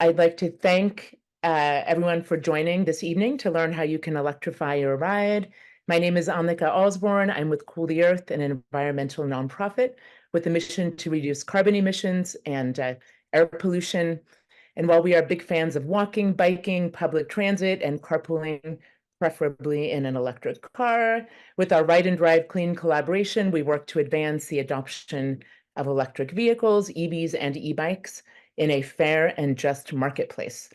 I'd like to thank everyone for joining this evening to learn how you can electrify your ride. My name is Annika Osborne. I'm with Cool the Earth, an environmental nonprofit with a mission to reduce carbon emissions and air pollution. And while we are big fans of walking, biking, public transit, and carpooling, preferably in an electric car, with our Ride and Drive Clean collaboration, we work to advance the adoption of electric vehicles, EVs, and e-bikes in a fair and just marketplace.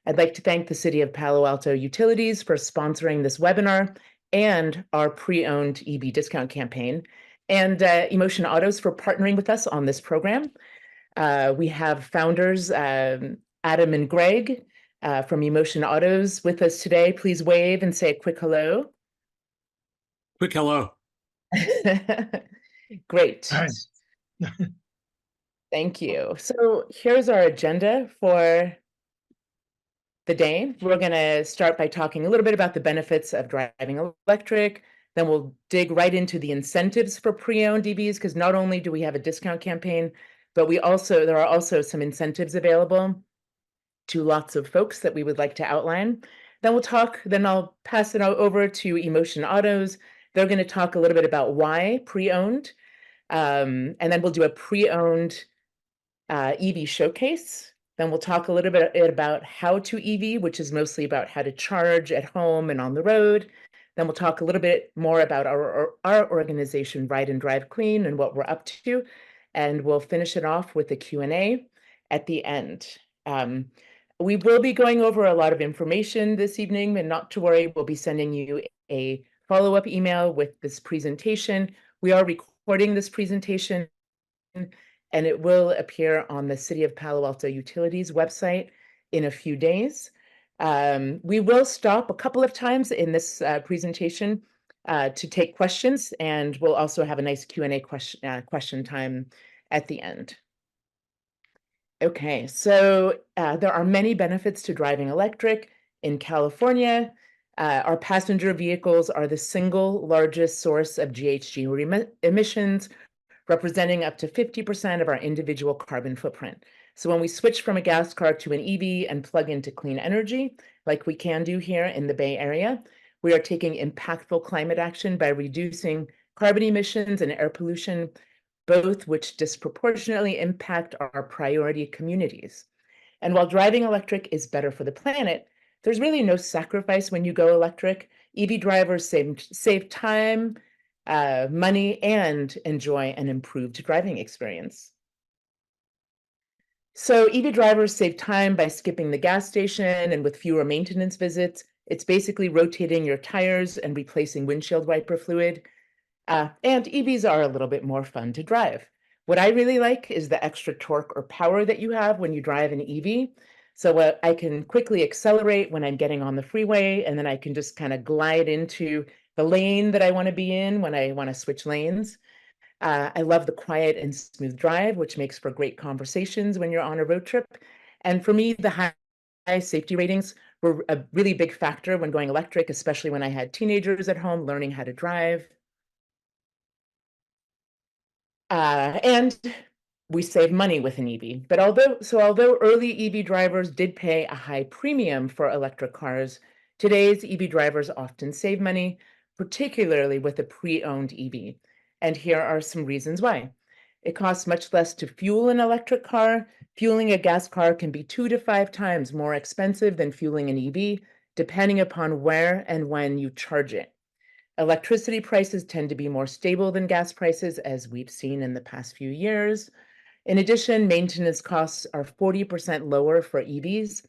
I'd like to thank the City of Palo Alto Utilities for sponsoring this webinar and our pre-owned EV discount campaign, and Emotion Autos for partnering with us on this program. We have founders Adam and Greg from Emotion Autos with us today. Please wave and say a quick hello. Quick hello. Great. Nice. Thank you. So here's our agenda for the day. We're going to start by talking a little bit about the benefits of driving electric. Then we'll dig right into the incentives for pre-owned EVs, because not only do we have a discount campaign, but there are also some incentives available to lots of folks that we would like to outline. Then I'll pass it over to Emotion Autos. They're going to talk a little bit about why pre-owned. And then we'll do a pre-owned EV showcase. Then we'll talk a little bit about how to EV, which is mostly about how to charge at home and on the road. Then we'll talk a little bit more about our organization, Ride and Drive Clean, and what we're up to. And we'll finish it off with a Q&A at the end. We will be going over a lot of information this evening, and not to worry, we'll be sending you a follow-up email with this presentation. We are recording this presentation, and it will appear on the City of Palo Alto Utilities website in a few days. We will stop a couple of times in this presentation to take questions, and we'll also have a nice Q&A question time at the end. Okay, so there are many benefits to driving electric in California. Our passenger vehicles are the single largest source of GHG emissions, representing up to 50% of our individual carbon footprint. So when we switch from a gas car to an EV and plug into clean energy, like we can do here in the Bay Area, we are taking impactful climate action by reducing carbon emissions and air pollution, both which disproportionately impact our priority communities. And while driving electric is better for the planet, there's really no sacrifice when you go electric. EV drivers save time, money, and enjoy an improved driving experience. So EV drivers save time by skipping the gas station and with fewer maintenance visits. It's basically rotating your tires and replacing windshield wiper fluid. And EVs are a little bit more fun to drive. What I really like is the extra torque or power that you have when you drive an EV. So I can quickly accelerate when I'm getting on the freeway, and then I can just kind of glide into the lane that I want to be in when I want to switch lanes. I love the quiet and smooth drive, which makes for great conversations when you're on a road trip. And for me, the high safety ratings were a really big factor when going electric, especially when I had teenagers at home learning how to drive. And we save money with an EV. But although early EV drivers did pay a high premium for electric cars, today's EV drivers often save money, particularly with a pre-owned EV. And here are some reasons why. It costs much less to fuel an electric car. Fueling a gas car can be 2 to 5 times more expensive than fueling an EV, depending upon where and when you charge it. Electricity prices tend to be more stable than gas prices, as we've seen in the past few years. In addition, maintenance costs are 40% lower for EVs.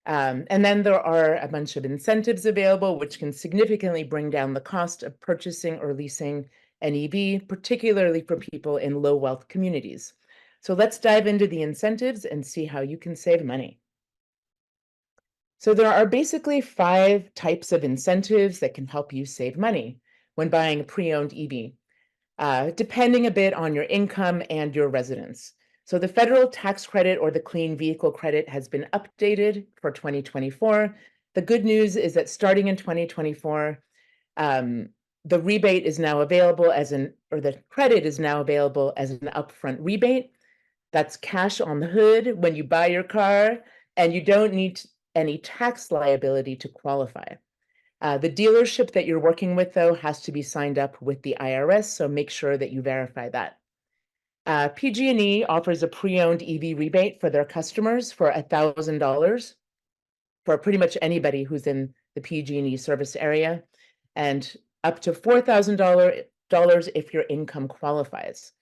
And then there are a bunch of incentives available, which can significantly bring down the cost of purchasing or leasing an EV, particularly for people in low wealth communities. So let's dive into the incentives and see how you can save money. So there are basically 5 types of incentives that can help you save money when buying a pre-owned EV, depending a bit on your income and your residence. So the federal tax credit, or the Clean Vehicle Credit, has been updated for 2024. The good news is that starting in 2024, the rebate is now available the credit is now available as an upfront rebate. That's cash on the hood when you buy your car. and you don't need any tax liability to qualify. The dealership that you're working with, though, has to be signed up with the IRS, so make sure that you verify that. PG&E offers a pre-owned EV rebate for their customers for $1,000 for pretty much anybody who's in the PG&E service area, and up to $4,000 if your income qualifies.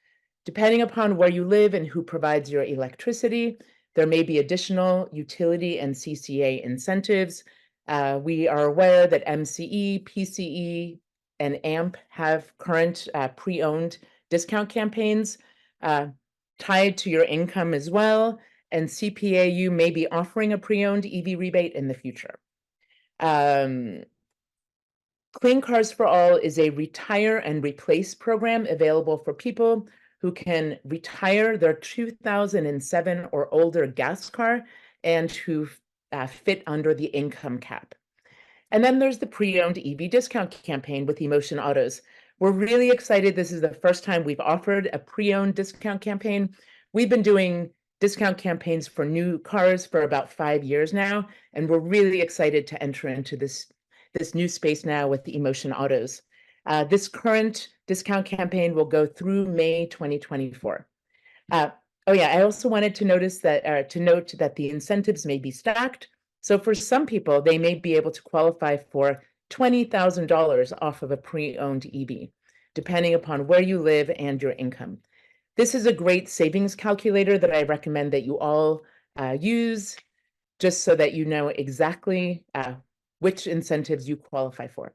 Depending upon where you live and who provides your electricity, there may be additional utility and CCA incentives. We are aware that MCE, PCE, and AMP have current pre-owned discount campaigns tied to your income as well, and CPAU may be offering a pre-owned EV rebate in the future. Clean Cars for All is a retire and replace program available for people who can retire their 2007 or older gas car and who fit under the income cap. And then there's the pre-owned EV discount campaign with Emotion Autos. We're really excited. This is the first time we've offered a pre-owned discount campaign. We've been doing discount campaigns for new cars for about 5 years now, and we're really excited to enter into this new space now with the Emotion Autos. This current discount campaign will go through May 2024. Oh yeah, I also wanted to note that the incentives may be stacked. So for some people, they may be able to qualify for $20,000 off of a pre-owned EV, depending upon where you live and your income. This is a great savings calculator that I recommend that you all use, just so that you know exactly which incentives you qualify for.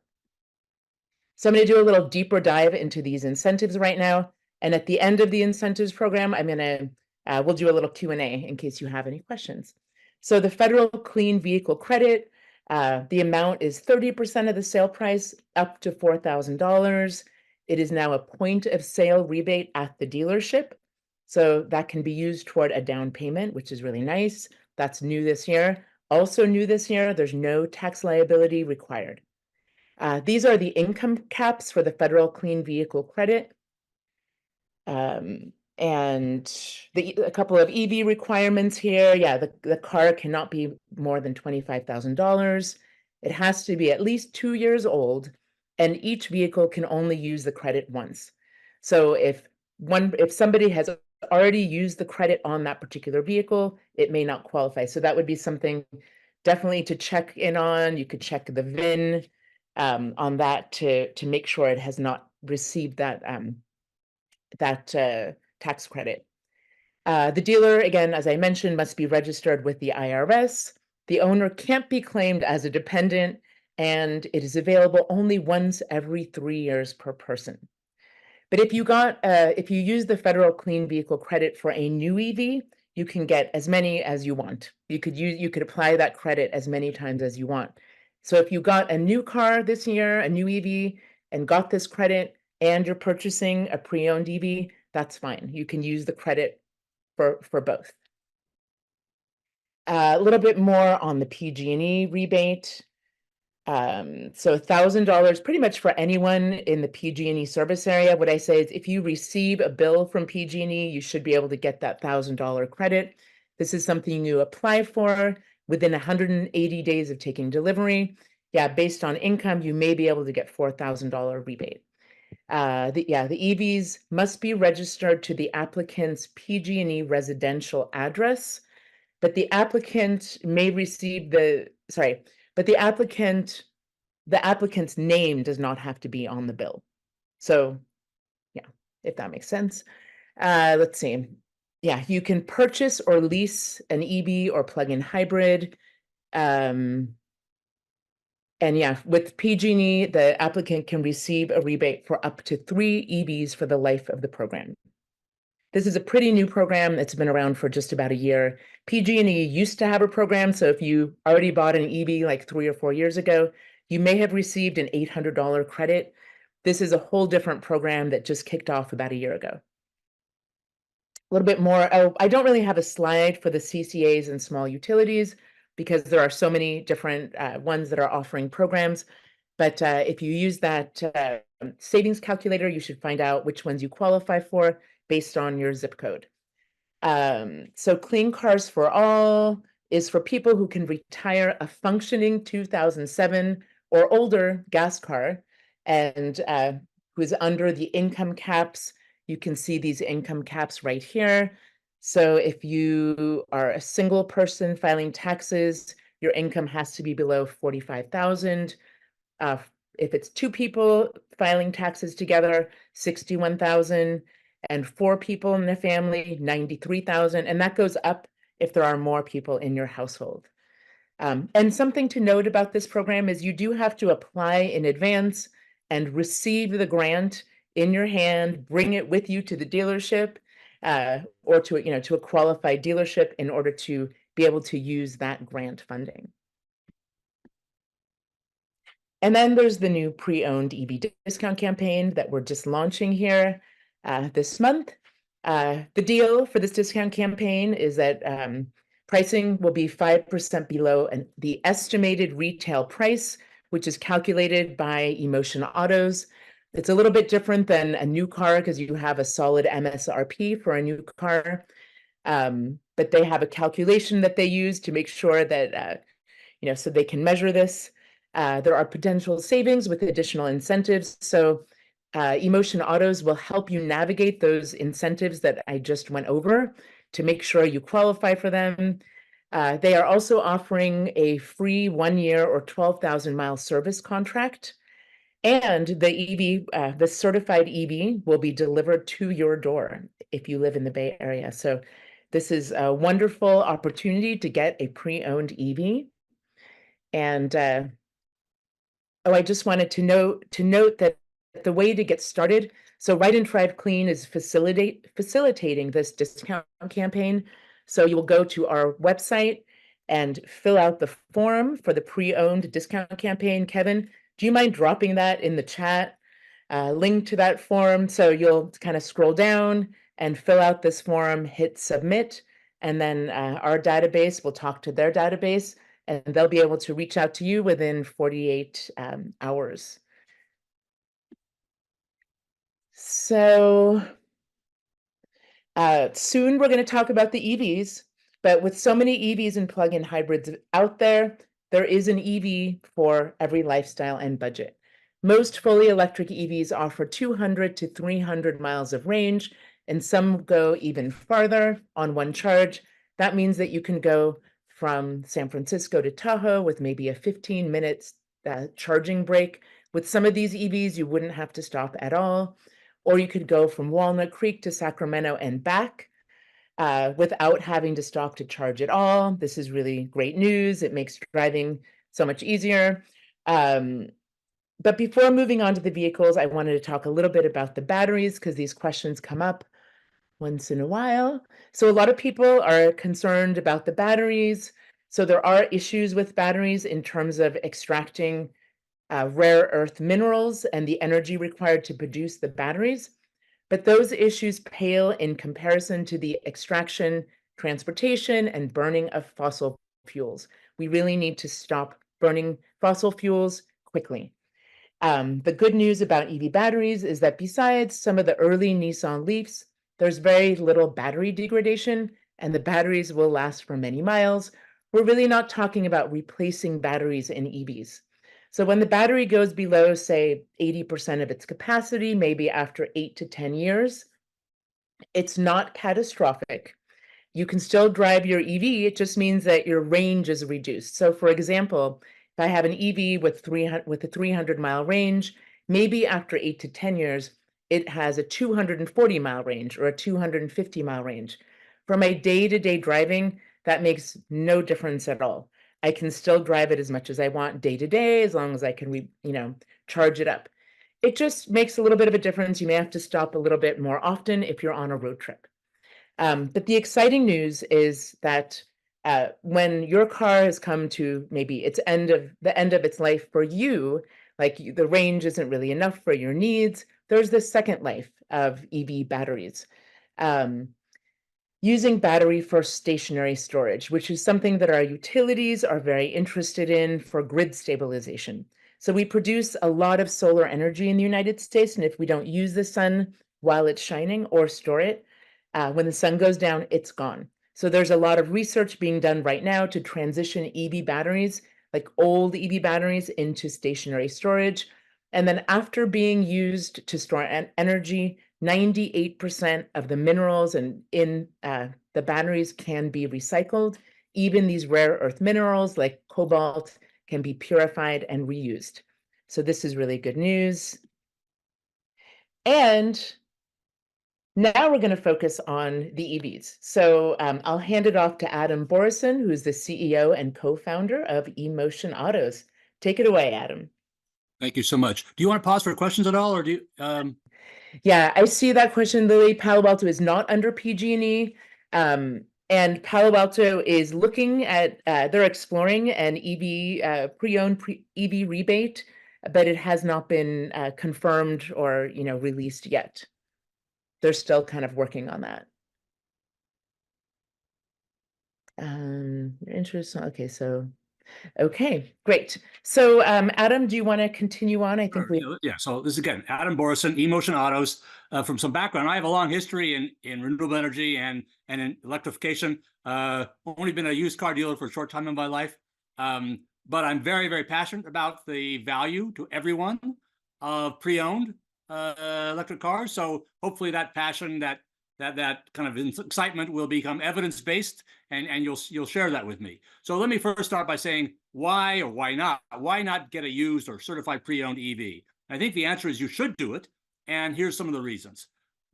So I'm going to do a little deeper dive into these incentives right now. And at the end of the incentives program, we'll do a little Q&A in case you have any questions. So the federal clean vehicle credit, the amount is 30% of the sale price up to $4,000. It is now a point of sale rebate at the dealership. So that can be used toward a down payment, which is really nice. That's new this year. Also new this year, there's no tax liability required. These are the income caps for the federal clean vehicle credit. And a couple of EV requirements here. Yeah, the car cannot be more than $25,000. It has to be at least 2 years old, and each vehicle can only use the credit once. So if somebody has already used the credit on that particular vehicle, it may not qualify. So that would be something definitely to check in on. You could check the VIN on that to make sure it has not received that tax credit. The dealer, again, as I mentioned, must be registered with the IRS. The owner can't be claimed as a dependent, and it is available only once every 3 years per person. But if you use the federal clean vehicle credit for a new EV, you can get as many as you want. You could apply that credit as many times as you want. So if you got a new car this year, a new EV, and got this credit, and you're purchasing a pre-owned EV, that's fine. You can use the credit for both. A little bit more on the PG&E rebate. So $1,000 pretty much for anyone in the PG&E service area. What I say is if you receive a bill from PG&E, you should be able to get that $1,000 credit. This is something you apply for within 180 days of taking delivery. Yeah, based on income, you may be able to get $4,000 rebate. The EVs must be registered to the applicant's PG&E residential address, but the applicant may receive the applicant's name does not have to be on the bill. So yeah, if that makes sense. Let's see. Yeah, you can purchase or lease an EV or plug-in hybrid. And yeah, with PG&E, the applicant can receive a rebate for up to 3 EVs for the life of the program. This is a pretty new program that's been around for just about a year. PG&E used to have a program, so if you already bought an EV like 3 or 4 years ago, you may have received an $800 credit. This is a whole different program that just kicked off about a year ago. A little bit more, I don't really have a slide for the CCAs and small utilities because there are so many different ones that are offering programs. But if you use that savings calculator, you should find out which ones you qualify for based on your zip code. So Clean Cars for All is for people who can retire a functioning 2007 or older gas car and who is under the income caps. You can see these income caps right here. So if you are a single person filing taxes, your income has to be below 45,000. If it's two people filing taxes together, 61,000, and four people in the family, 93,000, and that goes up if there are more people in your household. And something to note about this program is you do have to apply in advance and receive the grant in your hand, bring it with you to the dealership or to a qualified dealership in order to be able to use that grant funding. And then there's the new pre-owned EV discount campaign that we're just launching here this month. The deal for this discount campaign is that pricing will be 5% below the estimated retail price, which is calculated by Emotion Autos. It's a little bit different than a new car because you have a solid MSRP for a new car. But they have a calculation that they use to make sure that, so they can measure this. There are potential savings with additional incentives. So Emotion Autos will help you navigate those incentives that I just went over to make sure you qualify for them. They are also offering a free 1 year or 12,000 mile service contract. And the certified EV will be delivered to your door if you live in the Bay Area. So this is a wonderful opportunity to get a pre-owned EV. And I just wanted to note that the way to get started, so Ride and Drive Clean is facilitating this discount campaign. So you will go to our website and fill out the form for the pre-owned discount campaign. Kevin, do you mind dropping that in the chat? Link to that form. So you'll kind of scroll down and fill out this form, hit submit, and then our database will talk to their database and they'll be able to reach out to you within 48 hours. So soon we're going to talk about the EVs, but with so many EVs and plug-in hybrids out there, there is an EV for every lifestyle and budget. Most fully electric EVs offer 200 to 300 miles of range, and some go even farther on one charge. That means that you can go from San Francisco to Tahoe with maybe a 15-minute charging break. With some of these EVs, you wouldn't have to stop at all. Or you could go from Walnut Creek to Sacramento and back without having to stop to charge at all. This is really great news. It makes driving so much easier. But before moving on to the vehicles, I wanted to talk a little bit about the batteries because these questions come up once in a while. So a lot of people are concerned about the batteries. So there are issues with batteries in terms of extracting rare earth minerals and the energy required to produce the batteries. But those issues pale in comparison to the extraction, transportation, and burning of fossil fuels. We really need to stop burning fossil fuels quickly. The good news about EV batteries is that besides some of the early Nissan Leafs, there's very little battery degradation, and the batteries will last for many miles. We're really not talking about replacing batteries in EVs. So when the battery goes below, say, 80% of its capacity, maybe after 8 to 10 years, it's not catastrophic. You can still drive your EV, it just means that your range is reduced. So for example, if I have an EV with a 300-mile range, maybe after 8 to 10 years, it has a 240-mile range or a 250-mile range. For my day-to-day driving, that makes no difference at all. I can still drive it as much as I want day to day, as long as I can, charge it up. It just makes a little bit of a difference. You may have to stop a little bit more often if you're on a road trip. But the exciting news is that when your car has come to maybe the end of its life for you, like the range isn't really enough for your needs, there's the second life of EV batteries. Using battery for stationary storage, which is something that our utilities are very interested in for grid stabilization. So we produce a lot of solar energy in the United States, and if we don't use the sun while it's shining or store it, when the sun goes down, it's gone. So there's a lot of research being done right now to transition EV batteries, like old EV batteries, into stationary storage. And then after being used to store energy, 98% of the minerals and in the batteries can be recycled. Even these rare earth minerals like cobalt can be purified and reused. So this is really good news. And now we're going to focus on the EVs. So I'll hand it off to Adam Borison, who's the CEO and co-founder of eMotion Autos. Take it away, Adam. Thank you so much. Do you want to pause for questions at all, or do you? Yeah, I see that question, Lily. Palo Alto is not under PG&E, and Palo Alto is looking at, they're exploring an EV, pre-owned EV rebate, but it has not been confirmed or, released yet. They're still kind of working on that. Interesting. Okay, great. So, Adam, do you want to continue on? I think Sure. Yeah. So this is again Adam Borison, eMotion Autos. From some background, I have a long history in renewable energy and in electrification. Only been a used car dealer for a short time in my life, but I'm very, very passionate about the value to everyone of pre-owned electric cars. So hopefully that passion, that kind of excitement will become evidence-based, and you'll share that with me. So let me first start by saying why or why not get a used or certified pre-owned EV. I think the answer is you should do it, and here's some of the reasons.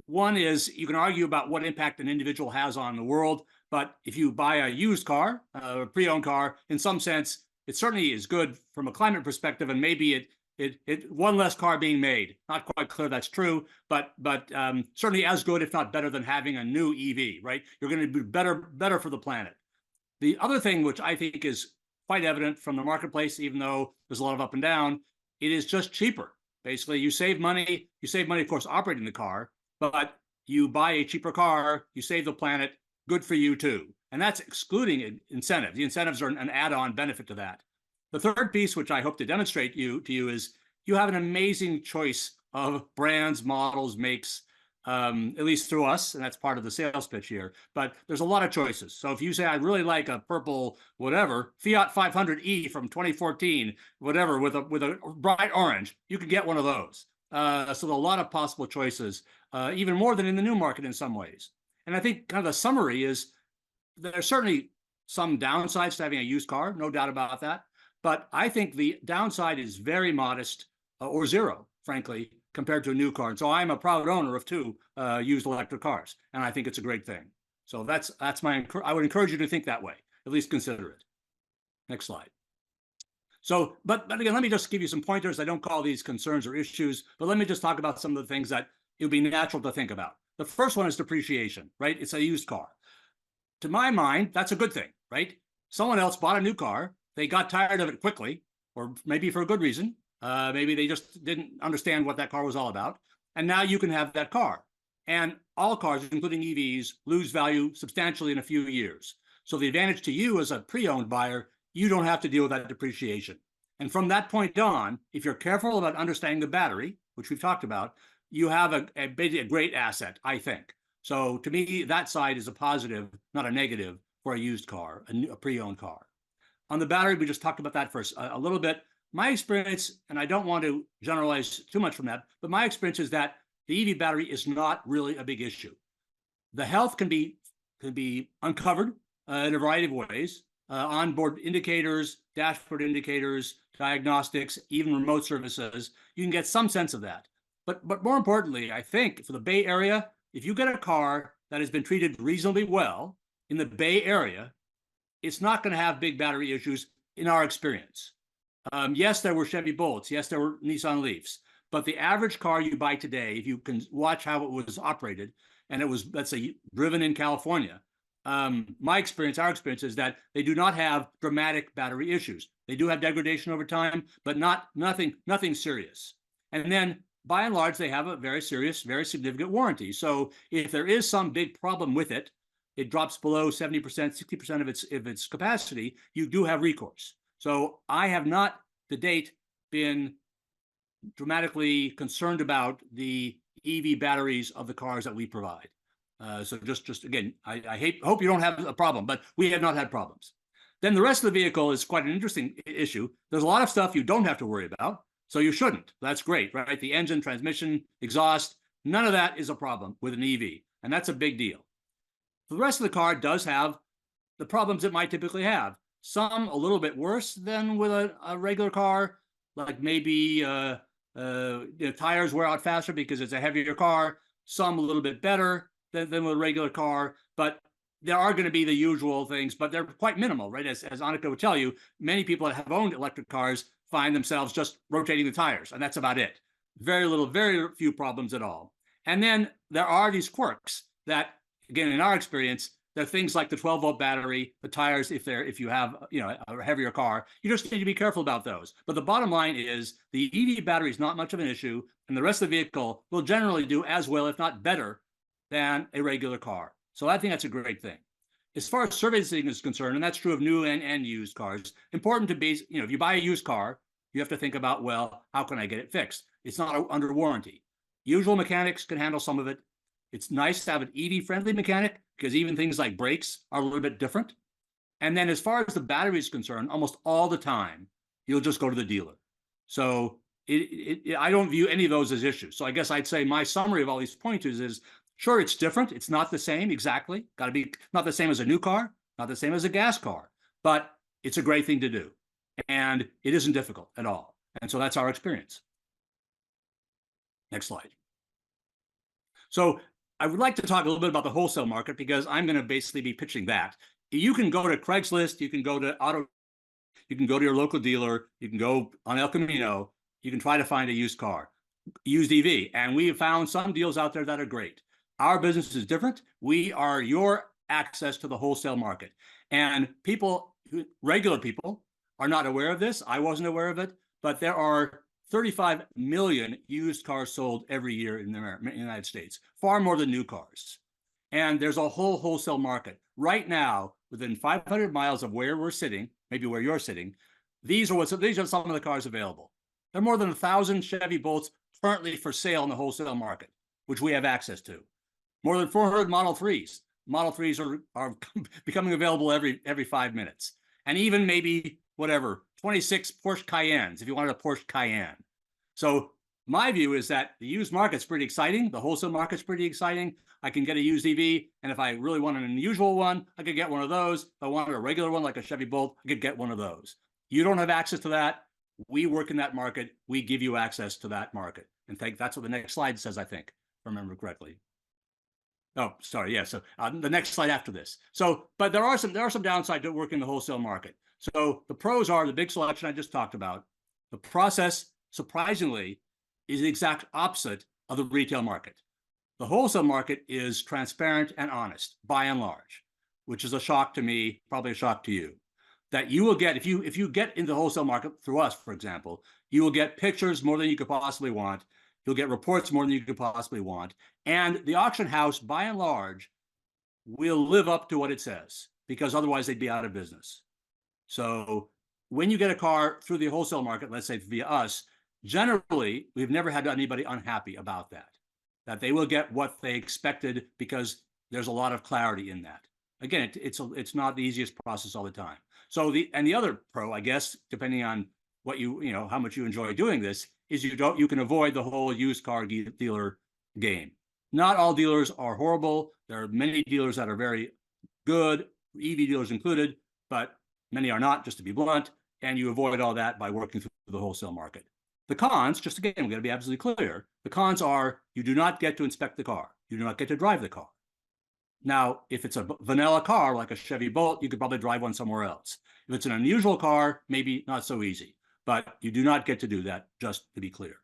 One is you can argue about what impact an individual has on the world, but if you buy a used car, a pre-owned car, in some sense, it certainly is good from a climate perspective, and maybe it one less car being made. Not quite clear that's true, but certainly as good, if not better, than having a new EV, right? You're going to be better for the planet. The other thing, which I think is quite evident from the marketplace, even though there's a lot of up and down, it is just cheaper. Basically, you save money. You save money, of course, operating the car, but you buy a cheaper car, you save the planet. Good for you too. And that's excluding incentives. The incentives are an add-on benefit to that. The third piece, which I hope to demonstrate to you, is you have an amazing choice of brands, models, makes, at least through us, and that's part of the sales pitch here. But there's a lot of choices. So if you say, I really like a purple, whatever, Fiat 500e from 2014, whatever, with a bright orange, you can get one of those. So there's a lot of possible choices, even more than in the new market in some ways. And I think kind of the summary is there's certainly some downsides to having a used car, no doubt about that. But I think the downside is very modest, or zero, frankly, compared to a new car. And so I'm a proud owner of two used electric cars, and I think it's a great thing. So that's I would encourage you to think that way, at least consider it. Next slide. So, but again, let me just give you some pointers. I don't call these concerns or issues, but let me just talk about some of the things that it would be natural to think about. The first one is depreciation, right? It's a used car. To my mind, that's a good thing, right? Someone else bought a new car. They got tired of it quickly, or maybe for a good reason. Maybe they just didn't understand what that car was all about. And now you can have that car. And all cars, including EVs, lose value substantially in a few years. So the advantage to you as a pre-owned buyer, you don't have to deal with that depreciation. And from that point on, if you're careful about understanding the battery, which we've talked about, you have a great asset, I think. So to me, that side is a positive, not a negative, for a used car, a pre-owned car. On the battery, we just talked about that for a little bit. My experience, and I don't want to generalize too much from that, but my experience is that the EV battery is not really a big issue. The health can be uncovered in a variety of ways. Onboard indicators, dashboard indicators, diagnostics, even remote services. You can get some sense of that. But more importantly, I think for the Bay Area, if you get a car that has been treated reasonably well in the Bay Area, it's not going to have big battery issues in our experience. Yes, there were Chevy Bullets. Yes, there were Nissan Leafs. But the average car you buy today, if you can watch how it was operated, and it was, let's say, driven in California, my experience, our experience is that they do not have dramatic battery issues. They do have degradation over time, but nothing serious. And then, by and large, they have a very serious, very significant warranty. So if there is some big problem with it, it drops below 70%, 60% of its capacity, you do have recourse. So I have not, to date, been dramatically concerned about the EV batteries of the cars that we provide. So just again, I hope you don't have a problem, but we have not had problems. Then the rest of the vehicle is quite an interesting issue. There's a lot of stuff you don't have to worry about, so you shouldn't. That's great, right? The engine, transmission, exhaust, none of that is a problem with an EV, and that's a big deal. The rest of the car does have the problems it might typically have. Some a little bit worse than with a regular car, like maybe the tires wear out faster because it's a heavier car. Some a little bit better than with a regular car, but there are going to be the usual things, but they're quite minimal, right? As Annika would tell you, many people that have owned electric cars find themselves just rotating the tires, and that's about it. Very few problems at all. And then there are these quirks that, again, in our experience, there are things like the 12-volt battery, the tires, if you have a heavier car, you just need to be careful about those. But the bottom line is the EV battery is not much of an issue, and the rest of the vehicle will generally do as well, if not better, than a regular car. So I think that's a great thing. As far as servicing is concerned, and that's true of new and used cars, important to be, if you buy a used car, you have to think about, well, how can I get it fixed? It's not under warranty. Usual mechanics can handle some of it. It's nice to have an EV-friendly mechanic because even things like brakes are a little bit different. And then as far as the battery is concerned, almost all the time, you'll just go to the dealer. So I don't view any of those as issues. So I guess I'd say my summary of all these pointers is, sure, it's different. It's not the same exactly. Got to be not the same as a new car, not the same as a gas car, but it's a great thing to do. And it isn't difficult at all. And so that's our experience. Next slide. So I would like to talk a little bit about the wholesale market because I'm going to basically be pitching that. You can go to Craigslist, you can go to you can go to your local dealer, you can go on El Camino, you can try to find a used car, used EV. And we have found some deals out there that are great. Our business is different. We are your access to the wholesale market. And regular people are not aware of this. I wasn't aware of it, but there are 35 million used cars sold every year in the United States, far more than new cars. And there's a whole wholesale market. Right now, within 500 miles of where we're sitting, maybe where you're sitting, these are some of the cars available. There are more than 1,000 Chevy Bolts currently for sale in the wholesale market, which we have access to. More than 400 Model 3s. Model 3s are becoming available every 5 minutes. And even maybe, 26 Porsche Cayennes, if you wanted a Porsche Cayenne. So my view is that the used market's pretty exciting. The wholesale market's pretty exciting. I can get a used EV, and if I really want an unusual one, I could get one of those. If I wanted a regular one like a Chevy Bolt, I could get one of those. You don't have access to that. We work in that market. We give you access to that market. In fact, that's what the next slide says, I think, if I remember correctly. Oh, sorry. Yeah. So the next slide after this. So, but there are some downsides to working the wholesale market. So the pros are the big selection I just talked about. The process, surprisingly, is the exact opposite of the retail market. The wholesale market is transparent and honest, by and large, which is a shock to me, probably a shock to you. That you will get, if you get into the wholesale market through us, for example, you will get pictures more than you could possibly want. You'll get reports more than you could possibly want. And the auction house, by and large, will live up to what it says, because otherwise they'd be out of business. So when you get a car through the wholesale market, let's say via us, generally, we've never had anybody unhappy about that they will get what they expected because there's a lot of clarity in that. Again, it's not the easiest process all the time. So the other pro, I guess, depending on what how much you enjoy doing this, is you can avoid the whole used car dealer game. Not all dealers are horrible. There are many dealers that are very good, EV dealers included, but many are not, just to be blunt, and you avoid all that by working through the wholesale market. The cons, just again, we're going to be absolutely clear. The cons are you do not get to inspect the car. You do not get to drive the car. Now, if it's a vanilla car like a Chevy Bolt, you could probably drive one somewhere else. If it's an unusual car, maybe not so easy, but you do not get to do that, just to be clear.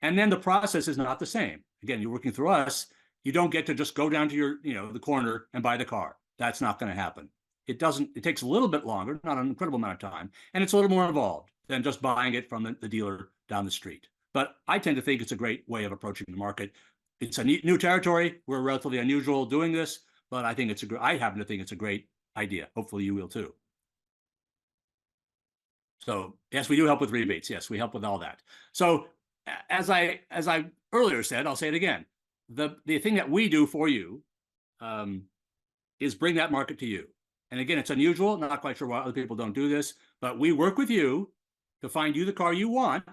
And then the process is not the same. Again, you're working through us. You don't get to just go down to the corner and buy the car. That's not going to happen. It takes a little bit longer, not an incredible amount of time, and it's a little more involved than just buying it from the dealer down the street. But I tend to think it's a great way of approaching the market. It's a new territory. We're relatively unusual doing this, but I happen to think it's a great idea. Hopefully you will too. So yes, we do help with rebates. Yes, we help with all that. So as I earlier said, I'll say it again. The thing that we do for you is bring that market to you. And again, it's unusual. Not quite sure why other people don't do this, but we work with you to find you the car you want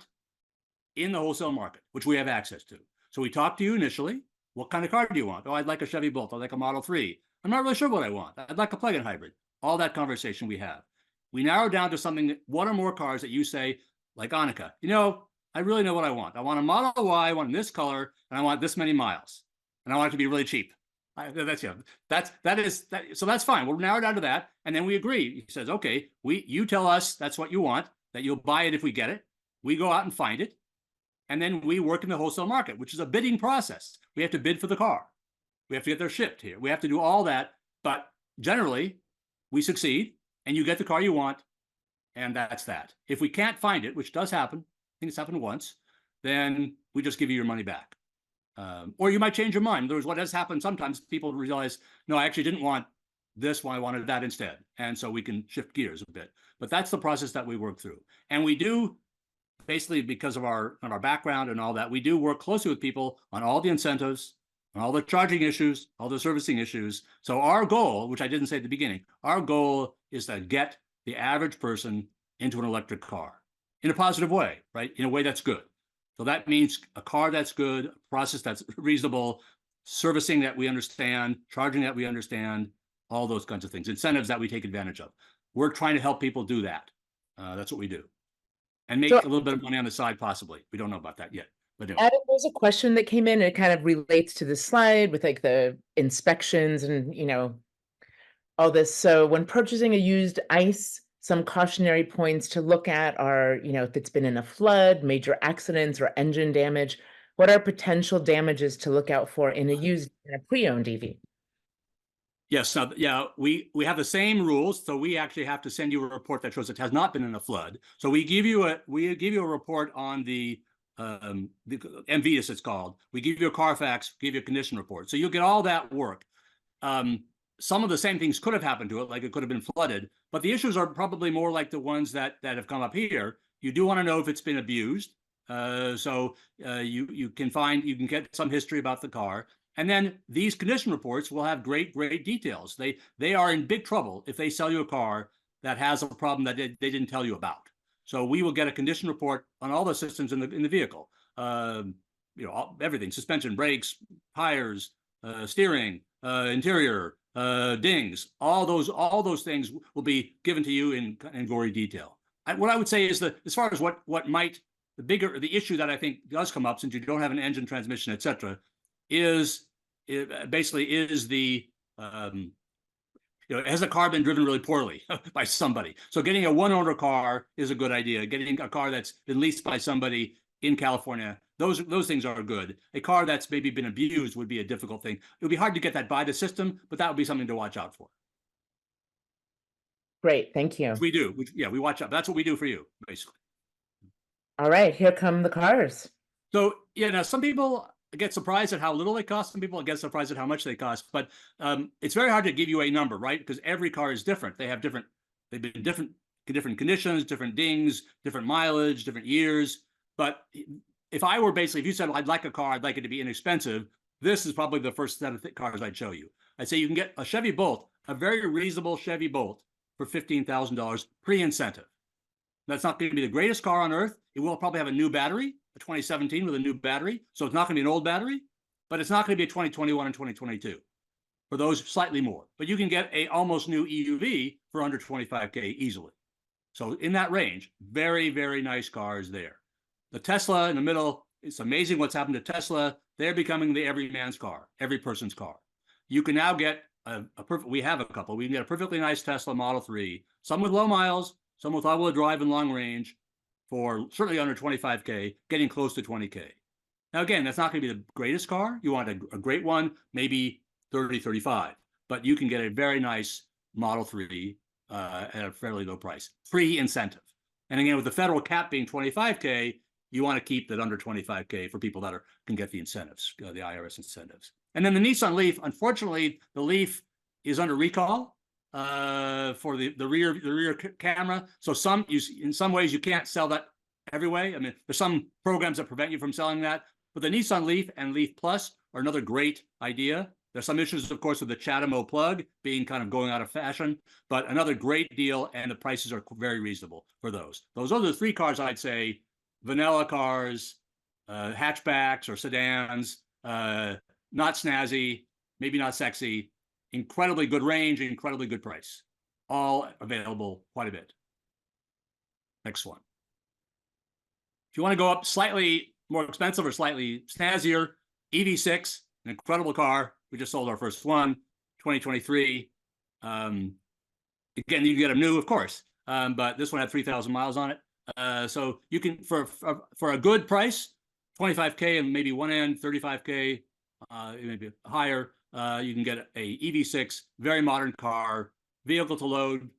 in the wholesale market, which we have access to. So we talk to you initially. What kind of car do you want? Oh, I'd like a Chevy Bolt. I'd like a Model 3. I'm not really sure what I want. I'd like a plug-in hybrid. All that conversation we have. We narrow down to something, one or more cars that you say, like Annika, you know, I really know what I want. I want a Model Y, I want this color, and I want this many miles. And I want it to be really cheap. So that's fine. We'll narrow down to that. And then we agree. He says, okay, you tell us that's what you want, that you'll buy it if we get it. We go out and find it. And then we work in the wholesale market, which is a bidding process. We have to bid for the car. We have to get their shipped here. We have to do all that. But generally, we succeed and you get the car you want. And that's that. If we can't find it, which does happen, I think it's happened once, then we just give you your money back. Or you might change your mind. There's what has happened. Sometimes people realize, no, I actually didn't want this one. I wanted that instead. And so we can shift gears a bit. But that's the process that we work through. And we do, basically because of our background and all that, we do work closely with people on all the incentives, on all the charging issues, all the servicing issues. So our goal, which I didn't say at the beginning, our goal is to get the average person into an electric car in a positive way, right? In a way that's good. So that means a car that's good, a process that's reasonable, servicing that we understand, charging that we understand, all those kinds of things, incentives that we take advantage of. We're trying to help people do that. That's what we do. And make a little bit of money on the side, possibly. We don't know about that yet. But anyway. Adam, there's a question that came in. It kind of relates to the slide with like the inspections and, you know, all this. So when purchasing a used ICE, some cautionary points to look at are, you know, if it's been in a flood, major accidents, or engine damage. What are potential damages to look out for in a pre-owned EV? Yes, yeah, we have the same rules, so we actually have to send you a report that shows it has not been in a flood. So we give you a report on the MV, as it's called. We give you a Carfax, give you a condition report. So you'll get all that work. Some of the same things could have happened to it, like it could have been flooded, but the issues are probably more like the ones that have come up here. You do want to know if it's been abused. So you can get some history about the car. And then these condition reports will have great details. They are in big trouble if they sell you a car that has a problem that they didn't tell you about. So we will get a condition report on all the systems in the vehicle. You know, everything: suspension, brakes, tires, steering, interior, dings. All those things will be given to you in gory detail. What I would say is that as far as the issue that I think does come up, since you don't have an engine, transmission, etc., is the has the car been driven really poorly by somebody? So getting a one-owner car is a good idea. Getting a car that's been leased by somebody in California, those things are good. A car that's maybe been abused would be a difficult thing. It would be hard to get that by the system, but that would be something to watch out for. Great, thank you. We do. We watch out. That's what we do for you, basically. All right, here come the cars. So now some people get surprised at how little they cost. Some people get surprised at how much they cost. But it's very hard to give you a number, right? Because every car is different. They've been different conditions, different dings, different mileage, different years. But if you said, well, I'd like a car, I'd like it to be inexpensive, this is probably the first set of cars I'd show you. I'd say you can get a Chevy Bolt, a very reasonable Chevy Bolt for $15,000 pre-incentive. That's not going to be the greatest car on earth. It will probably have a new battery, a 2017 with a new battery. So it's not going to be an old battery, but it's not going to be a 2021 and 2022 for those slightly more. But you can get a almost new EUV for under $25K easily. So in that range, very, very nice cars there. The Tesla in the middle, it's amazing what's happened to Tesla. They're becoming the everyman's car, every person's car. You can now get we have a couple. We can get a perfectly nice Tesla Model 3, some with low miles, some with all-wheel drive and long range, for certainly under $25K, getting close to $20K. Now, again, that's not going to be the greatest car. You want a great one, maybe $30, $35. But you can get a very nice Model 3 at a fairly low price, pre-incentive. And again, with the federal cap being $25K, you want to keep that under $25K for people that can get the incentives, the IRS incentives. And then the Nissan Leaf, unfortunately, the Leaf is under recall for the rear camera. So in some ways you can't sell that every way. I mean, there's some programs that prevent you from selling that. But the Nissan Leaf and Leaf Plus are another great idea. There's some issues, of course, with the CHAdeMO plug being kind of going out of fashion, but another great deal, and the prices are very reasonable for those. Those are the three cars I'd say, vanilla cars, hatchbacks or sedans, not snazzy, maybe not sexy, incredibly good range, incredibly good price, all available quite a bit. Next one. If you want to go up slightly more expensive or slightly snazzier, EV6, an incredible car. We just sold our first one, 2023. Again, you get them new, of course, but this one had 3,000 miles on it. So you can, for a good price, 25K and maybe one end, 35K, maybe higher, you can get a EV6, very modern car, vehicle to load,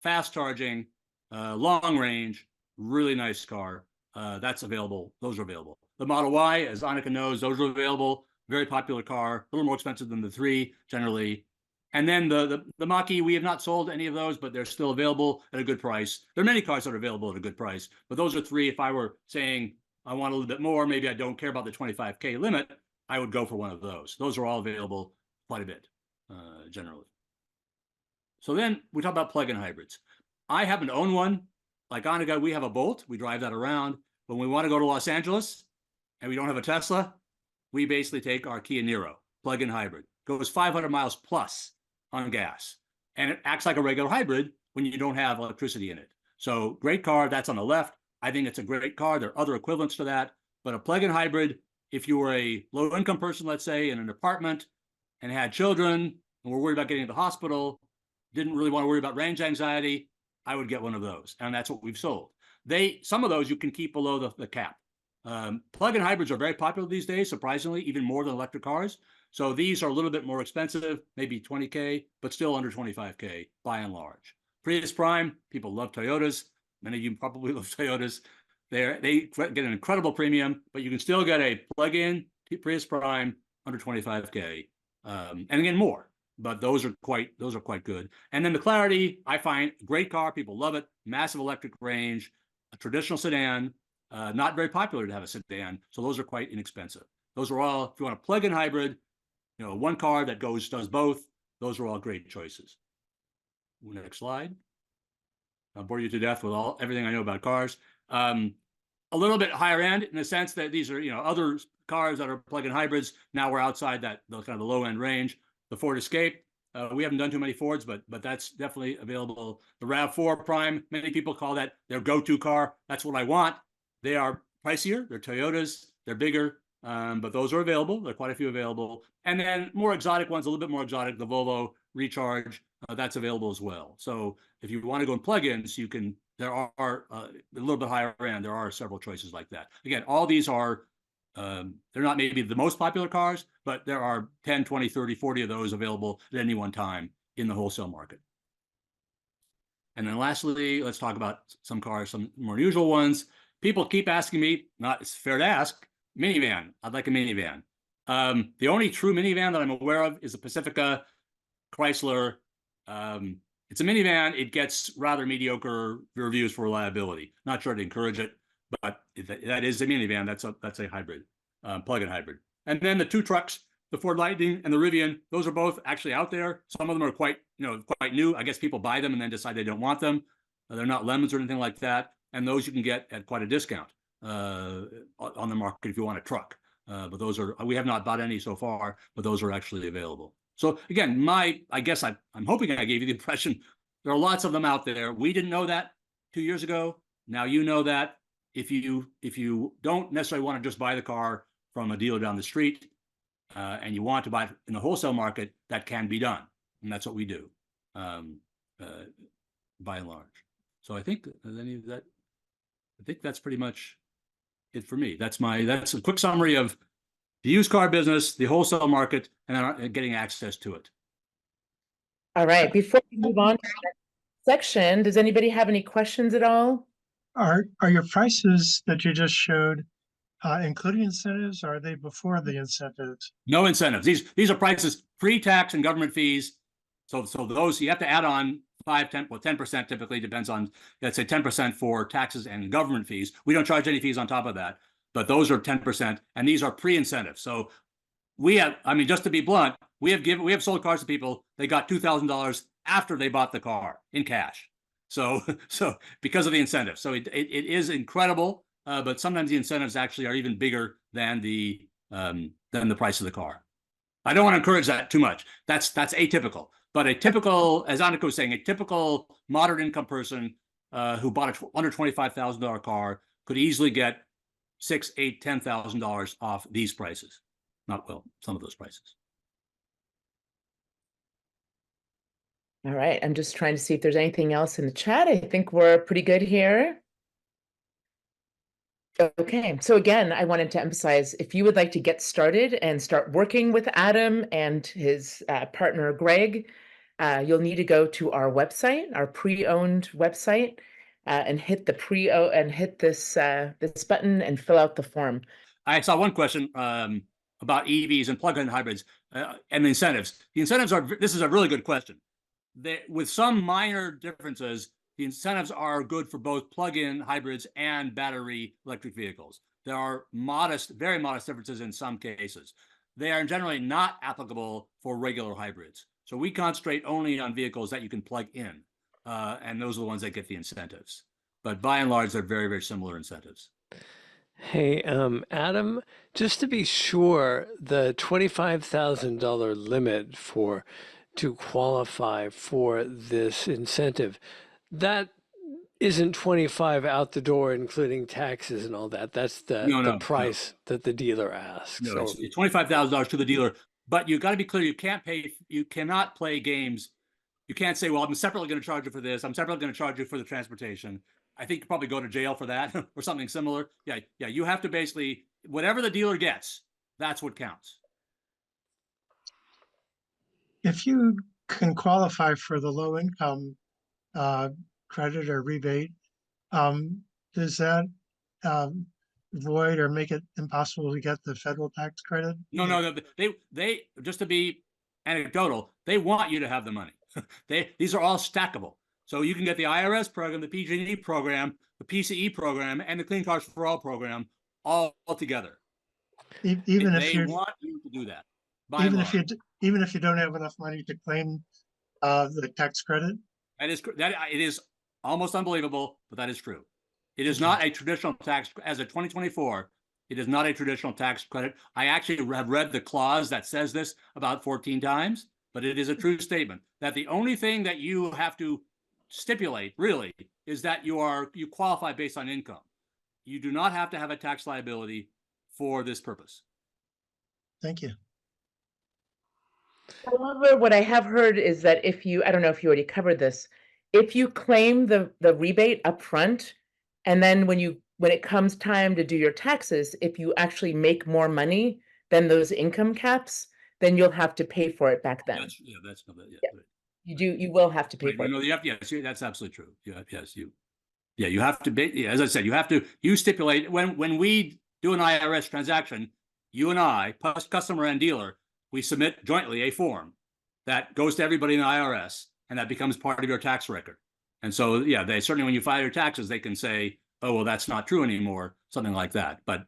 fast charging, long range, really nice car. That's available. Those are available. The Model Y, as Annika knows, those are available. Very popular car, a little more expensive than the 3 generally. And then the Mach-E, we have not sold any of those, but they're still available at a good price. There are many cars that are available at a good price, but those are 3. If I were saying I want a little bit more, maybe I don't care about the 25K limit, I would go for one of those. Those are all available quite a bit, generally. So then we talk about plug-in hybrids. I happen to own one. Like Annika, we have a Bolt. We drive that around. When we want to go to Los Angeles and we don't have a Tesla, we basically take our Kia Niro, plug-in hybrid. Goes 500 miles plus on gas. And it acts like a regular hybrid when you don't have electricity in it. So great car. That's on the left. I think it's a great car. There are other equivalents to that. But a plug-in hybrid, if you were a low-income person, let's say, in an apartment and had children and were worried about getting to the hospital, didn't really want to worry about range anxiety, I would get one of those. And that's what we've sold. Some of those you can keep below the cap. Plug-in hybrids are very popular these days, surprisingly, even more than electric cars. So these are a little bit more expensive, maybe 20K, but still under 25K by and large. Prius Prime, people love Toyotas. Many of you probably love Toyotas. They get an incredible premium, but you can still get a plug-in Prius Prime under 25K. And again, more. But those are quite good. And then the Clarity, I find great car. People love it. Massive electric range, a traditional sedan. Not very popular to have a sedan, so those are quite inexpensive. Those are all, if you want a plug-in hybrid, one car that does both, those are all great choices. Next slide. I'll bore you to death with everything I know about cars. A little bit higher end in the sense that these are other cars that are plug-in hybrids. Now we're outside that kind of the low end range. The Ford Escape, we haven't done too many Fords, but that's definitely available. The RAV4 Prime, many people call that their go-to car. That's what I want. They are pricier. They're Toyotas. They're bigger, but those are available. There are quite a few available. And then more exotic ones, a little bit more exotic, the Volvo Recharge, that's available as well. So if you want to go in plug-ins, you can. There are a little bit higher end. There are several choices like that. Again, all these are, they're not maybe the most popular cars, but there are 10, 20, 30, 40 of those available at any one time in the wholesale market. And then lastly, let's talk about some cars, some more unusual ones. People keep asking me, it's fair to ask, minivan. I'd like a minivan. The only true minivan that I'm aware of is a Pacifica Chrysler. It's a minivan. It gets rather mediocre reviews for reliability. Not sure to encourage it, but that is a minivan. That's a hybrid, plug-in hybrid. And then the two trucks, the Ford Lightning and the Rivian, those are both actually out there. Some of them are quite new. I guess people buy them and then decide they don't want them. They're not lemons or anything like that. And those you can get at quite a discount on the market if you want a truck. But those are, we have not bought any so far, but those are actually available. So again, I guess I'm hoping I gave you the impression there are lots of them out there. We didn't know that 2 years ago. Now you know that. If you don't necessarily want to just buy the car from a dealer down the street and you want to buy it in the wholesale market, that can be done. And that's what we do by and large. So I think that's pretty much it for me. That's a quick summary of the used car business, the wholesale market, and getting access to it. All right. Before we move on to the next section, does anybody have any questions at all? Are your prices that you just showed including incentives, or are they before the incentives? No incentives. These are prices pre-tax and government fees. So those you have to add on 10% typically, depends on, let's say 10% for taxes and government fees. We don't charge any fees on top of that, but those are 10%, and these are pre-incentives. So we have, I mean, just to be blunt, we have sold cars to people, they got $2,000 after they bought the car in cash. So, so because of the incentive. So it is incredible, but sometimes the incentives actually are even bigger than the price of the car. I don't want to encourage that too much. That's atypical. But a typical, as Annika was saying, a typical moderate income person who bought a under $25,000 car could easily get $6,000, $8,000, $10,000 off these prices. Not well, some of those prices. All right, I'm just trying to see if there's anything else in the chat. I think we're pretty good here. Okay, so again, I wanted to emphasize, if you would like to get started and start working with Adam and his partner, Greg, you'll need to go to our website, our pre-owned website, and hit the hit this button and fill out the form. I saw one question about EVs and plug-in hybrids and the incentives. The incentives this is a really good question. With some minor differences, the incentives are good for both plug-in hybrids and battery electric vehicles. There are modest, very modest differences in some cases. They are generally not applicable for regular hybrids. So we concentrate only on vehicles that you can plug in, and those are the ones that get the incentives. But by and large, they're very, very similar incentives. Hey, Adam, just to be sure, the $25,000 limit to qualify for this incentive, that isn't 25 out the door, including taxes and all that. That's the price that the dealer asks. No, so it's $25,000 to the dealer, but you got to be clear. You cannot play games. You can't say, well, I'm separately going to charge you for this. I'm separately going to charge you for the transportation. I think you probably go to jail for that or something similar. Yeah. You have to basically, whatever the dealer gets, that's what counts. If you can qualify for the low income credit or rebate, does that void or make it impossible to get the federal tax credit? No. They just to be anecdotal, they want you to have the money. These are all stackable. So you can get the IRS program, the PG&E program, the PCE program, and the Clean Cars for All program all together. Even if they want you to do that. Even if you don't have enough money to claim the tax credit. It is almost unbelievable, but that is true. It is not a traditional tax as of 2024. It is not a traditional tax credit. I actually have read the clause that says this about 14 times, but it is a true statement that the only thing that you have to stipulate really is that you qualify based on income. You do not have to have a tax liability for this purpose. Thank you. However, what I have heard is that I don't know if you already covered this, if you claim the rebate up front, and then when it comes time to do your taxes, if you actually make more money than those income caps, then you'll have to pay for it back then. You will have to pay for it. No, yes, that's absolutely true. You have to, as I said, you stipulate when we do an IRS transaction, you and I, plus customer and dealer, we submit jointly a form that goes to everybody in the IRS, and that becomes part of your tax record. And so, they certainly, when you file your taxes, they can say, oh, well, that's not true anymore, something like that. But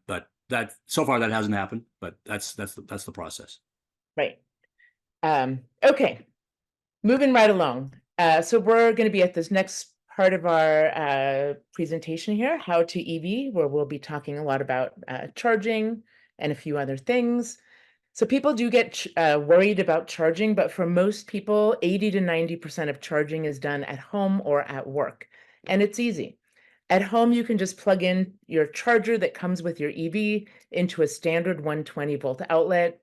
that so far that hasn't happened, but that's the process. Right. Okay. Moving right along. So we're going to be at this next part of our presentation here, How to EV, where we'll be talking a lot about charging and a few other things. So people do get worried about charging, but for most people, 80 to 90% of charging is done at home or at work. And it's easy. At home, you can just plug in your charger that comes with your EV into a standard 120 volt outlet.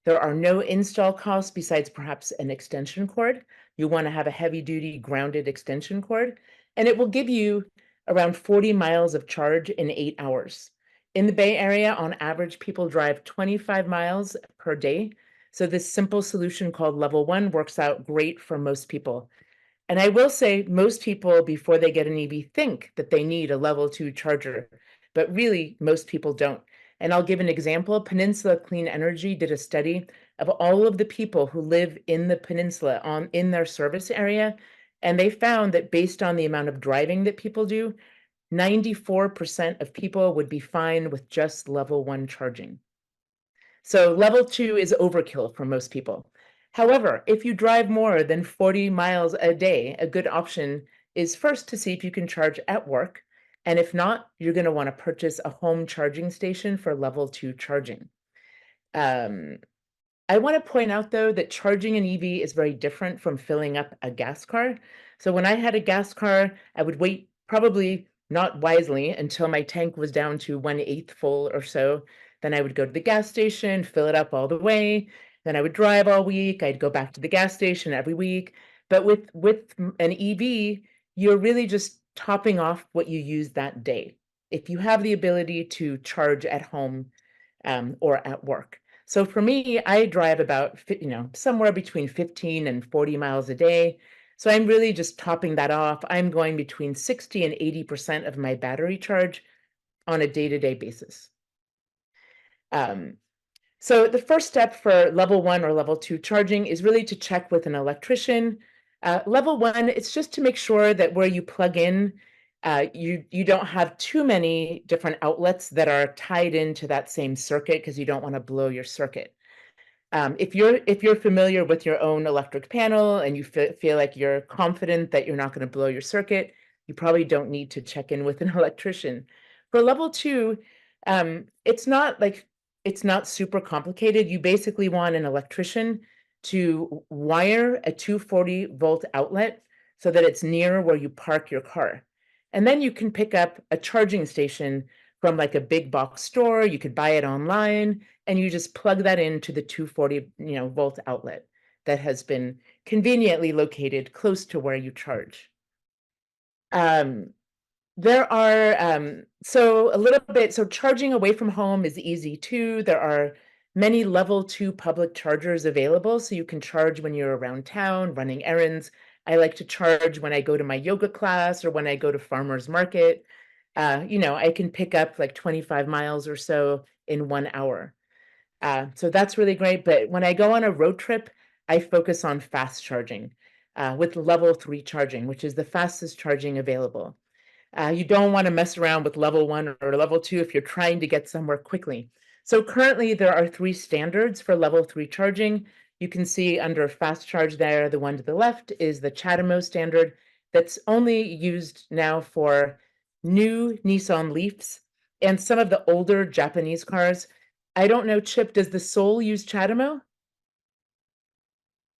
There are no install costs besides perhaps an extension cord. You want to have a heavy duty grounded extension cord, and it will give you around 40 miles of charge in 8 hours. In the Bay Area, on average, people drive 25 miles per day. So this simple solution called Level 1 works out great for most people. And I will say most people, before they get an EV, think that they need a Level 2 charger, but really most people don't. And I'll give an example. Peninsula Clean Energy did a study of all of the people who live in the peninsula in their service area, and they found that based on the amount of driving that people do, 94% of people would be fine with just Level 1 charging. So level 2 is overkill for most people. However, if you drive more than 40 miles a day, a good option is first to see if you can charge at work. And if not, you're going to want to purchase a home charging station for level 2 charging. I want to point out, though, that charging an EV is very different from filling up a gas car. So when I had a gas car, I would wait, probably not wisely, until my tank was down to 1/8 full or so. Then I would go to the gas station, fill it up all the way. Then I would drive all week. I'd go back to the gas station every week. But with an EV, you're really just topping off what you use that day. If you have the ability to charge at home or at work. So for me, I drive about, somewhere between 15 and 40 miles a day. So I'm really just topping that off. I'm going between 60 and 80% of my battery charge on a day-to-day basis. So the first step for level 1 or level 2 charging is really to check with an electrician. Level 1, it's just to make sure that where you plug in, you don't have too many different outlets that are tied into that same circuit, because you don't want to blow your circuit. If you're familiar with your own electric panel and you feel like you're confident that you're not going to blow your circuit, you probably don't need to check in with an electrician. For level 2, it's not super complicated. You basically want an electrician to wire a 240-volt outlet so that it's near where you park your car. And then you can pick up a charging station from like a big box store. You could buy it online, and you just plug that into the 240 volt outlet that has been conveniently located close to where you charge. There are so charging away from home is easy too. There are many level 2 public chargers available, so you can charge when you're around town running errands. I like to charge when I go to my yoga class or when I go to farmer's market. I can pick up like 25 miles or so in 1 hour. So that's really great. But when I go on a road trip, I focus on fast charging with level 3 charging, which is the fastest charging available. You don't want to mess around with level 1 or level 2 if you're trying to get somewhere quickly. So currently there are 3 standards for level 3 charging. You can see under fast charge there, the one to the left is the CHAdeMO standard that's only used now for new Nissan Leafs and some of the older Japanese cars. I don't know, Chip, does the Soul use CHAdeMO?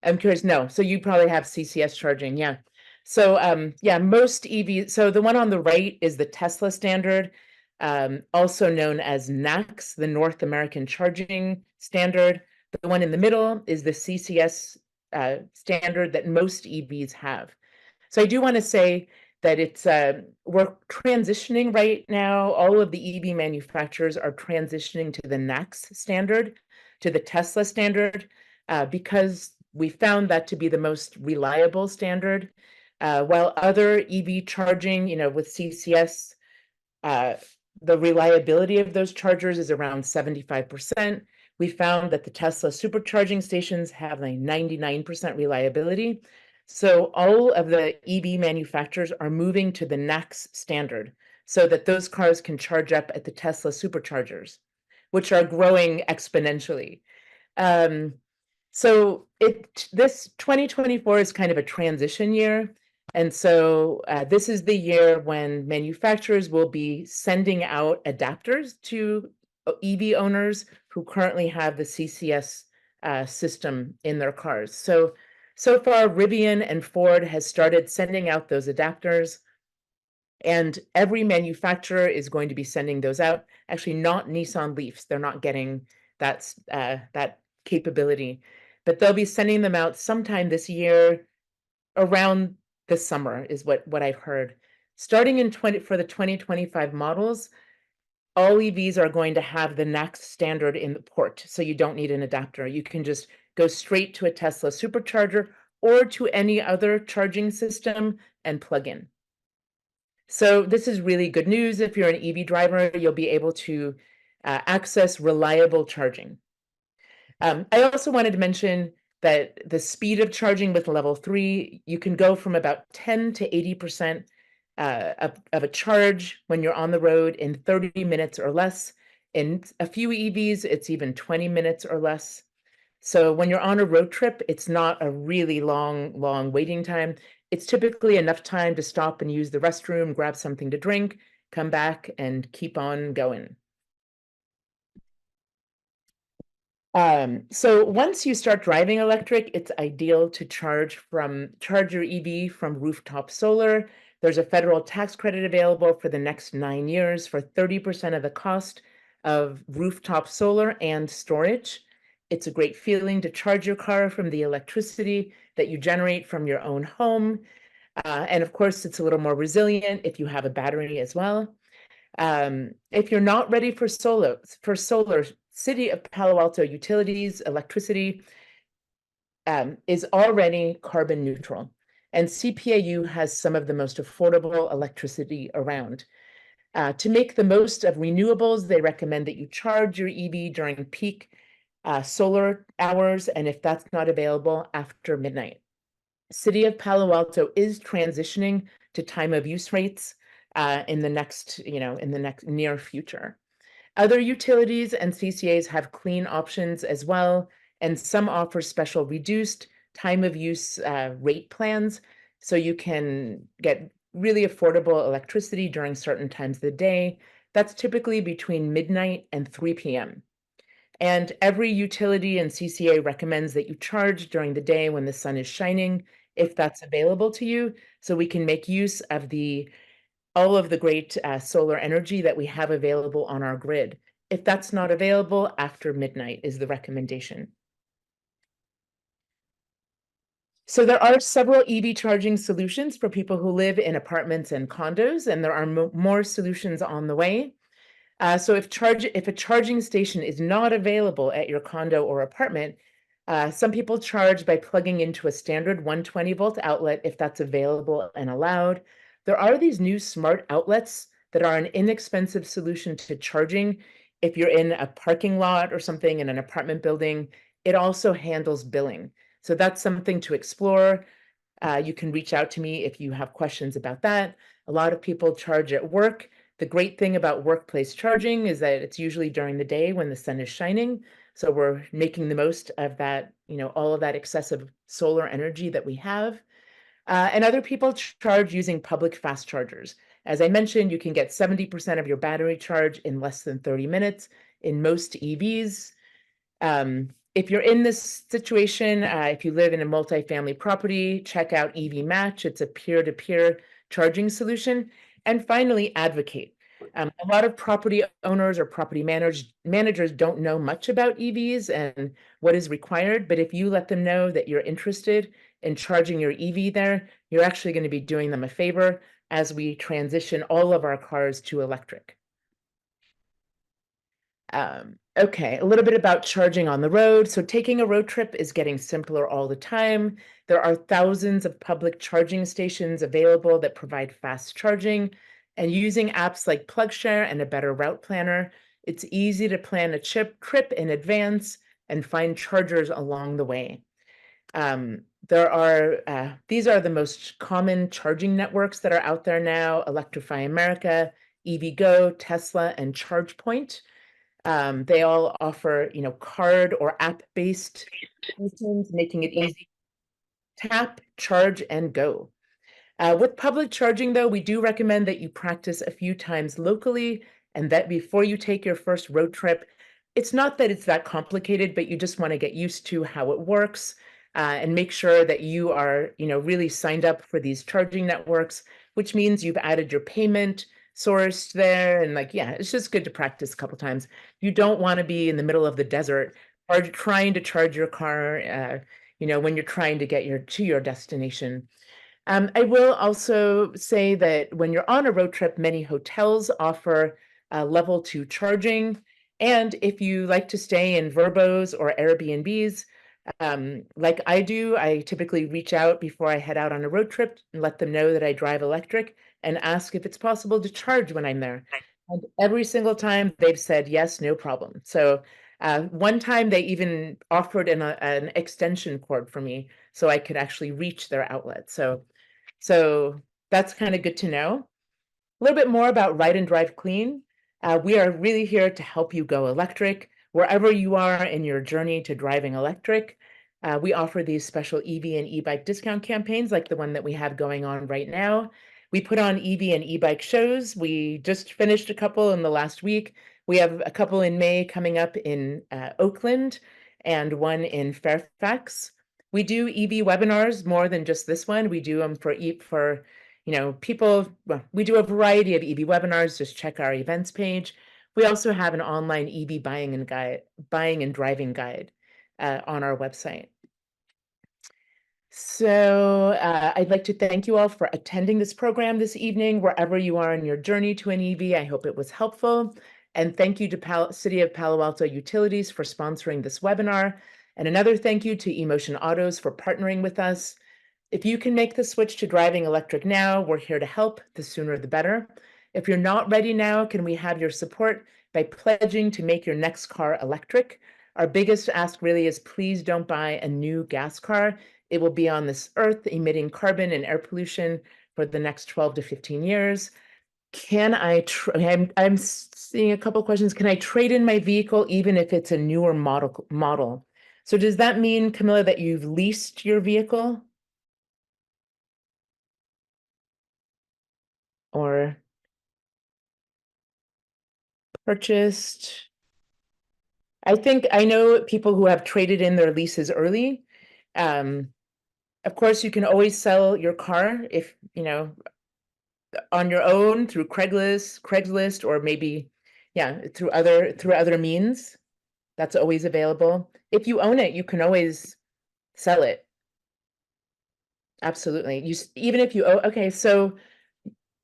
I'm curious. No, so you probably have CCS charging, yeah. So yeah, most EVs. So the one on the right is the Tesla standard, also known as NACS, the North American Charging Standard. The one in the middle is the CCS standard that most EVs have. So I do want to say that we're transitioning right now. All of the EV manufacturers are transitioning to the NACS standard, to the Tesla standard, because we found that to be the most reliable standard. While other EV charging, with CCS, the reliability of those chargers is around 75%. We found that the Tesla supercharging stations have a 99% reliability. So all of the EV manufacturers are moving to the NACS standard so that those cars can charge up at the Tesla superchargers, which are growing exponentially. So this 2024 is kind of a transition year. And so this is the year when manufacturers will be sending out adapters to EV owners who currently have the CCS system in their cars. So far, Rivian and Ford has started sending out those adapters, and every manufacturer is going to be sending those out. Actually, not Nissan Leafs. They're not getting that capability, but they'll be sending them out sometime this year, around the summer is what I've heard. Starting for the 2025 models, all EVs are going to have the NACS standard in the port, so you don't need an adapter. You can just go straight to a Tesla supercharger or to any other charging system and plug in. So this is really good news. If you're an EV driver, you'll be able to access reliable charging. I also wanted to mention that the speed of charging with level 3, you can go from about 10 to 80% of a charge when you're on the road in 30 minutes or less. In a few EVs, it's even 20 minutes or less. So when you're on a road trip, it's not a really long waiting time. It's typically enough time to stop and use the restroom, grab something to drink, come back, and keep on going. So once you start driving electric, it's ideal to charge your EV from rooftop solar. There's a federal tax credit available for the next 9 years for 30% of the cost of rooftop solar and storage. It's a great feeling to charge your car from the electricity that you generate from your own home. And of course, it's a little more resilient if you have a battery as well. If you're not ready for solar, City of Palo Alto Utilities electricity is already carbon neutral, and CPAU has some of the most affordable electricity around. To make the most of renewables, they recommend that you charge your EV during peak solar hours, and if that's not available, after midnight. City of Palo Alto is transitioning to time of use rates in the next near future. Other utilities and CCAs have clean options as well, and some offer special reduced time of use rate plans, so you can get really affordable electricity during certain times of the day. That's typically between midnight and 3 p.m. And every utility and CCA recommends that you charge during the day when the sun is shining, if that's available to you, so we can make use of all of the great solar energy that we have available on our grid. If that's not available, after midnight is the recommendation. So there are several EV charging solutions for people who live in apartments and condos, and there are more solutions on the way. So if a charging station is not available at your condo or apartment, some people charge by plugging into a standard 120-volt outlet if that's available and allowed. There are these new smart outlets that are an inexpensive solution to charging. If you're in a parking lot or something in an apartment building, it also handles billing. So that's something to explore. You can reach out to me if you have questions about that. A lot of people charge at work. The great thing about workplace charging is that it's usually during the day when the sun is shining. So we're making the most of that, all of that excessive solar energy that we have. And other people charge using public fast chargers. As I mentioned, you can get 70% of your battery charge in less than 30 minutes in most EVs. If you're in this situation, if you live in a multifamily property, check out EV Match. It's a peer-to-peer charging solution. And finally, advocate. A lot of property owners or property managers don't know much about EVs and what is required, but if you let them know that you're interested in charging your EV there, you're actually going to be doing them a favor as we transition all of our cars to electric. Okay, a little bit about charging on the road. So taking a road trip is getting simpler all the time. There are thousands of public charging stations available that provide fast charging. And using apps like PlugShare and a better route planner, it's easy to plan a trip in advance and find chargers along the way. These are the most common charging networks that are out there now: Electrify America, EVgo, Tesla, and ChargePoint. They all offer, card or app-based solutions, making it easy to tap, charge, and go. With public charging, though, we do recommend that you practice a few times locally and that before you take your first road trip. It's not that it's that complicated, but you just want to get used to how it works and make sure that you are, really signed up for these charging networks, which means you've added your payment source there. And it's just good to practice a couple times. You don't want to be in the middle of the desert or trying to charge your car, when you're trying to get to your destination. I will also say that when you're on a road trip, many hotels offer level 2 charging. And if you like to stay in Verbos or Airbnbs, like I do, I typically reach out before I head out on a road trip and let them know that I drive electric and ask if it's possible to charge when I'm there. And every single time they've said yes, no problem. So one time they even offered an extension cord for me so I could actually reach their outlet. So that's kind of good to know. A little bit more about Ride and Drive Clean. We are really here to help you go electric wherever you are in your journey to driving electric. We offer these special EV and e-bike discount campaigns like the one that we have going on right now. We put on EV and e-bike shows. We just finished a couple in the last week. We have a couple in May coming up in Oakland and one in Fairfax. We do EV webinars more than just this one. We do them for people. Well, we do a variety of EV webinars. Just check our events page. We also have an online EV buying and driving guide on our website. So I'd like to thank you all for attending this program this evening, wherever you are in your journey to an EV. I hope it was helpful. And thank you to City of Palo Alto Utilities for sponsoring this webinar. And another thank you to eMotion Autos for partnering with us. If you can make the switch to driving electric now, we're here to help. The sooner the better. If you're not ready now, can we have your support by pledging to make your next car electric? Our biggest ask really is please don't buy a new gas car. It will be on this earth emitting carbon and air pollution for the next 12 to 15 years. I'm seeing a couple questions. Can I trade in my vehicle even if it's a newer model? So does that mean, Camilla, that you've leased your vehicle? Or purchased? I know people who have traded in their leases early. Of course, you can always sell your car if, on your own through Craigslist, or maybe, through other means. That's always available. If you own it, you can always sell it. Absolutely. Even if you okay, so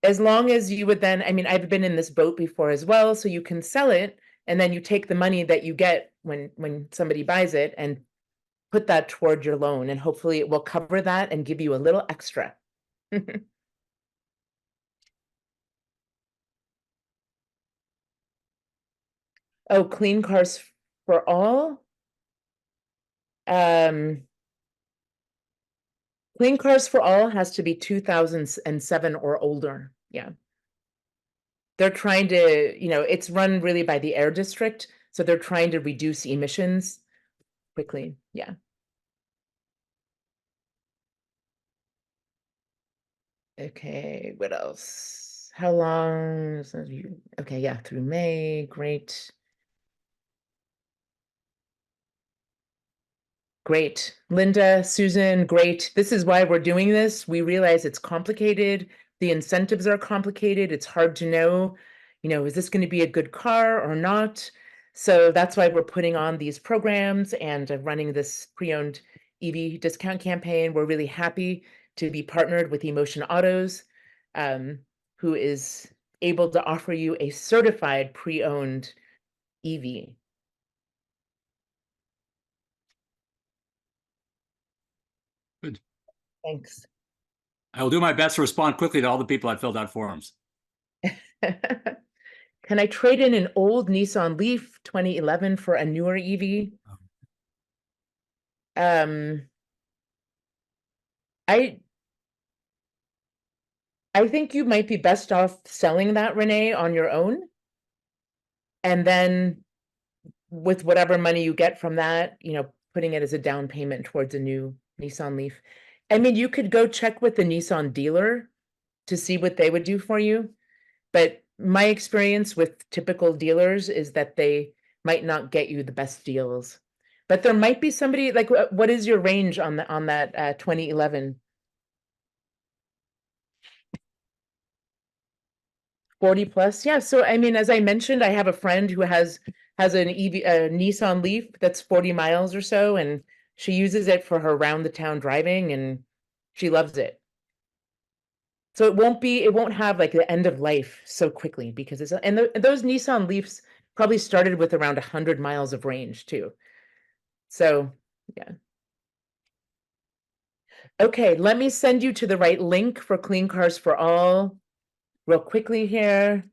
as long as you would then, I've been in this boat before as well, so you can sell it and then you take the money that you get when somebody buys it and put that toward your loan, and hopefully it will cover that and give you a little extra. Oh, Clean Cars for All. Clean Cars for All has to be 2007 or older. Yeah. They're trying to, it's run really by the Air District, so they're trying to reduce emissions quickly. Yeah. Okay, what else? How long? Okay, yeah, through May. Great. Great. Linda, Susan, great. This is why we're doing this. We realize it's complicated. The incentives are complicated. It's hard to know, is this going to be a good car or not? So that's why we're putting on these programs and running this pre-owned EV discount campaign. We're really happy to be partnered with eMotion Autos, who is able to offer you a certified pre-owned EV. Good. Thanks. I will do my best to respond quickly to all the people that filled out forums. Can I trade in an old Nissan Leaf 2011 for a newer EV? I think you might be best off selling that, Renee, on your own. And then with whatever money you get from that, putting it as a down payment towards a new Nissan Leaf. You could go check with the Nissan dealer to see what they would do for you. But my experience with typical dealers is that they might not get you the best deals. But there might be somebody, like, what is your range on that 2011? 40 plus? Yeah. So, as I mentioned, I have a friend who has an a Nissan Leaf that's 40 miles or so, and she uses it for her round the town driving, and she loves it. So it won't have like the end of life so quickly, because those Nissan Leafs probably started with around 100 miles of range too. So, yeah. Okay, let me send you to the right link for Clean Cars for All real quickly here.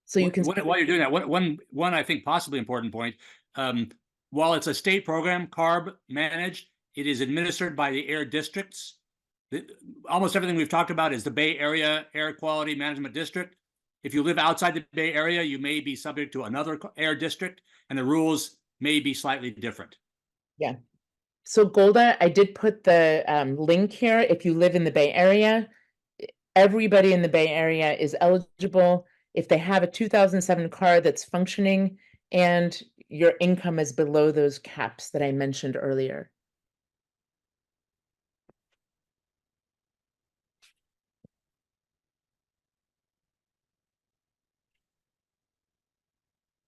So you can While you're doing that, one I think possibly important point, while it's a state program, CARB managed, it is administered by the air districts. Almost everything we've talked about is the Bay Area Air Quality Management District. If you live outside the Bay Area, you may be subject to another air district, and the rules may be slightly different. Yeah. So Golda, I did put the link here. If you live in the Bay Area, everybody in the Bay Area is eligible if they have a 2007 car that's functioning and your income is below those caps that I mentioned earlier.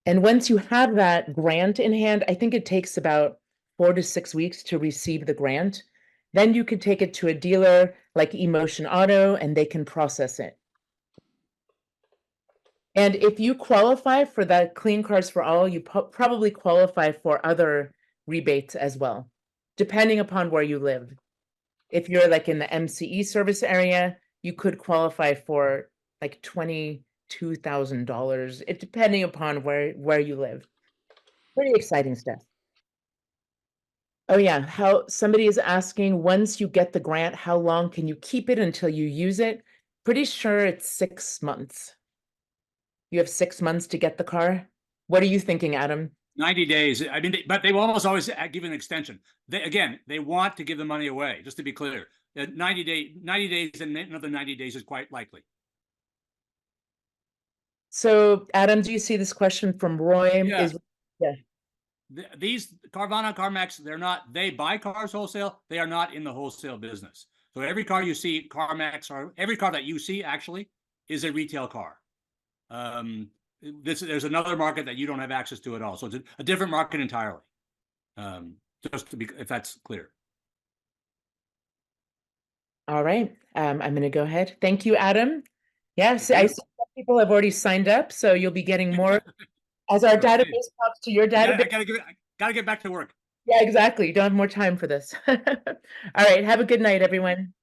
And once you have that grant in hand, I think it takes about 4 to 6 weeks to receive the grant. Then you can take it to a dealer like eMotion Auto and they can process it. And if you qualify for that Clean Cars for All, you probably qualify for other rebates as well, depending upon where you live. If you're like in the MCE service area, you could qualify for like $22,000, depending upon where you live. Pretty exciting stuff. Oh yeah, how somebody is asking, once you get the grant, how long can you keep it until you use it? Pretty sure it's 6 months. You have 6 months to get the car. What are you thinking, Adam? 90 days. I mean, but they will almost always give an extension. They want to give the money away, just to be clear. 90 days and another 90 days is quite likely. So Adam, do you see this question from Roy? Yeah. Yeah. These Carvana, CarMax, they buy cars wholesale. They are not in the wholesale business. So every car you see, CarMax, or every car that you see actually is a retail car. There's another market that you don't have access to at all. So it's a different market entirely. Just to be, if that's clear. All right. I'm going to go ahead. Thank you, Adam. Yes, I see some people have already signed up, so you'll be getting more as our database talks to your database. I gotta get back to work. Yeah, exactly. You don't have more time for this. All right. Have a good night, everyone.